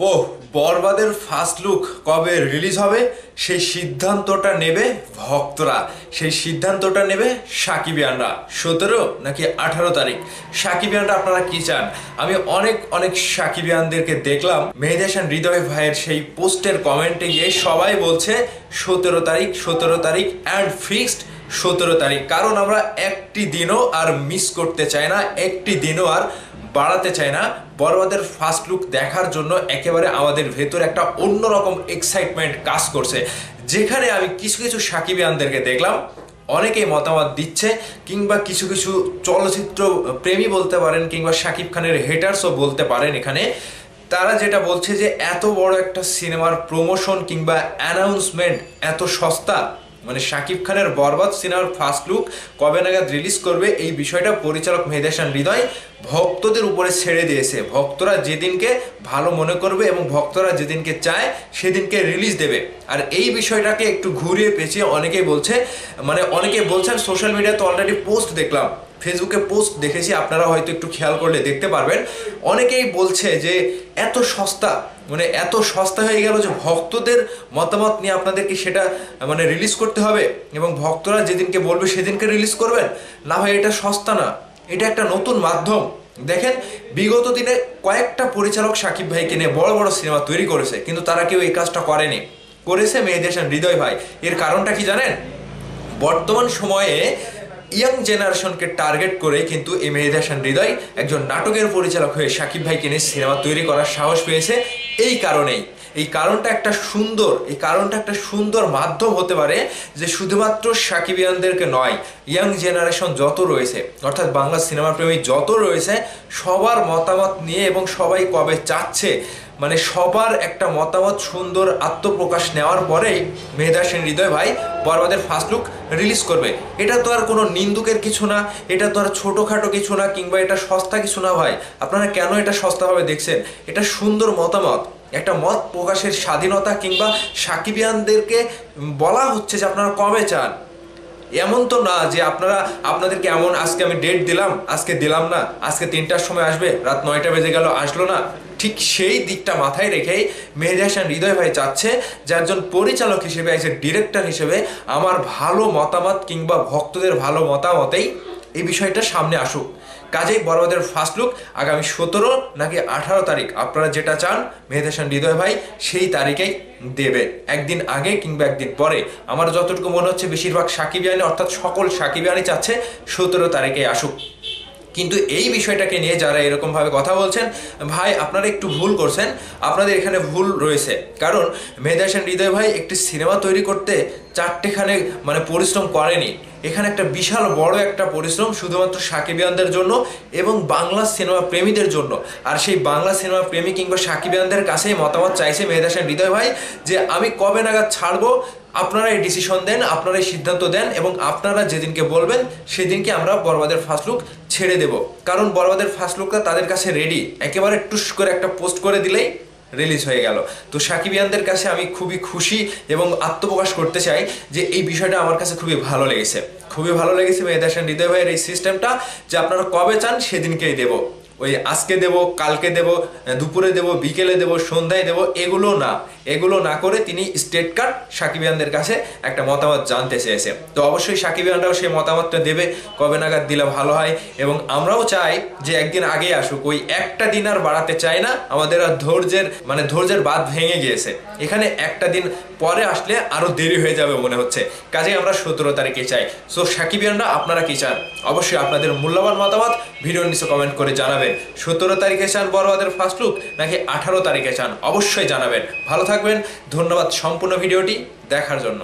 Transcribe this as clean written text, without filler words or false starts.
ও বরবাদের first look কবে release হবে সেই সিদ্ধান্তটা নেবে ভক্তরা, সেই সিদ্ধান্তটা নেবে সাকিবিয়ানরা। 17 নাকি 18 তারিখ সাকিবিয়ানরা আপনারা কি চান? আমি অনেক অনেক সাকিবিয়ানদেরকে দেখলাম মেহেদী হাসান হৃদয় ভাইয়ের সেই পোস্টের কমেন্টে গিয়ে সবাই বলছে 17 তারিখ 17 তারিখ অ্যান্ড ফিক্সড 17 তারিখ। কারণ আমরা একটি দিনও আর মিস করতে চাই না, একটি দিনও আর বাড়াতে চাই না। বরবাদের ফার্স্ট লুক দেখার জন্য একেবারে আমাদের ভেতর একটা অন্যরকম এক্সাইটমেন্ট কাজ করছে, যেখানে আমি কিছু কিছু সাকিবিয়ানদেরকে দেখলাম অনেকেই মতামত দিচ্ছে, কিংবা কিছু কিছু চলচ্চিত্র প্রেমী বলতে পারেন, কিংবা শাকিব খানের হেটার্সও বলতে পারেন। এখানে তারা যেটা বলছে যে এত বড় একটা সিনেমার প্রমোশন কিংবা অ্যানাউন্সমেন্ট এত সস্তা, মানে শাকিব খানের বরবাদ সিনেমার ফার্স্ট লুক কবে নাগাদ রিলিজ করবে এই বিষয়টা পরিচালক মেহেদী হাসান হৃদয় ভক্তদের উপরে ছেড়ে দিয়েছে। ভক্তরা যেদিনকে ভালো মনে করবে এবং ভক্তরা যেদিনকে চায় সেদিনকে রিলিজ দেবে। আর এই বিষয়টাকে একটু ঘুরিয়ে পেঁচিয়ে অনেকেই বলছে, মানে অনেকেই বলছেন, সোশ্যাল মিডিয়াতে অলরেডি পোস্ট দেখলাম, ফেসবুকে পোস্ট দেখেছি, আপনারা হয়তো একটু খেয়াল করলে দেখতে পারবেন। অনেকেই বলছে যে এত সস্তা, মানে এত সস্তা হয়ে গেল যে ভক্তদের মতামত নিয়ে আপনাদেরকে সেটা মানে রিলিজ করতে হবে এবং ভক্তরা যেদিনকে বলবে সেদিনকে রিলিজ করবেন। না ভাই, এটা সস্তা না, এটা একটা নতুন মাধ্যম। দেখেন, বিগত দিনে কয়েকটা পরিচালক শাকিব ভাইকে নিয়ে বড় বড় সিনেমা তৈরি করেছে, কিন্তু তারা কেউ এই কাজটা করেনি, করেছে মেহেদী হাসান হৃদয় ভাই। এর কারণটা কি জানেন? বর্তমান সময়ে ইয়াং জেনারেশনকে টার্গেট করে কিন্তু এই মেহেদী হাসান হৃদয় একজন নাটকের পরিচালক হয়ে শাকিব ভাইকে নিয়ে সিনেমা তৈরি করার সাহস পেয়েছে। এই কারণেই, এই কারণটা একটা সুন্দর মাধ্যম হতে পারে যে শুধুমাত্র সাকিবিয়ানদেরকে নয়, ইয়াং জেনারেশন যত রয়েছে, অর্থাৎ বাংলা সিনেমা প্রেমী যত রয়েছে, সবার মতামত নিয়ে এবং সবাই কবে চাচ্ছে, মানে সবার একটা মতামত সুন্দর আত্মপ্রকাশ নেওয়ার পরেই মেহেদী হাসান হৃদয় ভাই বরবাদের ফার্স্ট লুক রিলিজ করবে। এটা তো আর কোনো নিন্দুকের কিছু না, এটা তো আর ছোটোখাটো কিছু না, কিংবা এটা সস্তা কিছু না ভাই। আপনারা কেন এটা সস্তাভাবে দেখছেন? এটা সুন্দর মতামত, একটা মত প্রকাশের স্বাধীনতা, কিংবা সাকিবিয়ানদেরকে বলা হচ্ছে যে আপনারা কবে চান। এমন তো না যে আপনাদেরকে এমন আজকে আমি ডেট দিলাম, আজকে দিলাম না, আজকে 3টার সময় আসবে, রাত 9টা বেজে গেল আসলো না। ঠিক সেই দিকটা মাথায় রেখেই মেহেদী হাসান হৃদয় ভাই চাচ্ছে যে একজন পরিচালক হিসেবে, একজন ডিরেক্টর হিসেবে আমার ভালো মতামত কিংবা ভক্তদের ভালো মতামতেই এই বিষয়টা সামনে আসুক। কাজেই বরবাদের ফার্স্ট লুক আগামী 17 নাকি 18 তারিখ, আপনারা যেটা চান মেহেদী হাসান হৃদয় ভাই সেই তারিখেই দেবে, একদিন আগে কিংবা একদিন পরে। আমার যতটুকু মনে হচ্ছে বেশিরভাগ সাকিবিয়ানি, অর্থাৎ সকল সাকিবিয়ানি চাচ্ছে 17 তারিখে আসুক। কিন্তু এই বিষয়টাকে নিয়ে যারা এরকমভাবে কথা বলছেন, ভাই আপনারা একটু ভুল করছেন, আপনাদের এখানে ভুল রয়েছে। কারণ মেহেদী হাসান হৃদয় ভাই একটি সিনেমা তৈরি করতে 4টেখানে মানে পরিশ্রম করেনি। এখানে একটা বিশাল বড় একটা পরিশ্রম শুধুমাত্র সাকিবিয়ানদের জন্য এবং বাংলা সিনেমা প্রেমীদের জন্য। আর সেই বাংলা সিনেমা প্রেমী কিংবা সাকিবিয়ানদের কাছেই মতামত চাইছে মেহেদী হাসান হৃদয় ভাই যে আমি কবে নাগাদ ছাড়বো, আপনারা এই ডিসিশন দেন, আপনারা এই সিদ্ধান্ত দেন, এবং আপনারা যেদিনকে বলবেন সেদিনকে আমরা বরবাদের ফার্স্ট লুক ছেড়ে দেব। কারণ বরবাদের ফার্স্ট লুকটা তাদের কাছে রেডি, একেবারে টুস করে একটা পোস্ট করে দিলেই রিলিজ হয়ে গেল। তো সাকিবিয়ানদের কাছে আমি খুবই খুশি এবং আত্মপ্রকাশ করতে চাই যে এই বিষয়টা আমার কাছে খুবই ভালো লেগেছে, খুবই ভালো লেগেছে মেহেদী হাসান হৃদয় ভাইয়ের এই সিস্টেমটা, যে আপনারা কবে চান সেদিনকেই দেব। ওই আজকে দেব, কালকে দেব, দুপুরে দেব, বিকেলে দেব, সন্ধ্যায় দেব, এগুলো না করে তিনি স্টেট কার্ড সাকিবিয়ানদের কাছে একটা মতামত জানতে চেয়েছে। তো অবশ্যই সাকিবিয়ানরাও সেই মতামতটা দেবে, কবে নাগাদ দিলে ভালো হয়। এবং আমরাও চাই যে একদিন আগে আসুক, ওই একটা দিন আর বাড়াতে চাই না। আমাদের আর ধৈর্যের বাঁধ ভেঙে গিয়েছে, এখানে একটা দিন পরে আসলে আরো দেরি হয়ে যাবে মনে হচ্ছে। কাজেই আমরা 17 তারিখে চাই। সো সাকিবিয়ানরা আপনারা কি চান? অবশ্যই আপনাদের মূল্যবান মতামত ভিডিওর নিচে কমেন্ট করে জানাবেন। 17 তারিখে চান বরবাদের ফার্স্ট লুক নাকি 18 তারিখে চান? অবশ্যই জানাবেন। ভালো থাকবেন, ধন্যবাদ সম্পূর্ণ ভিডিওটি দেখার জন্য।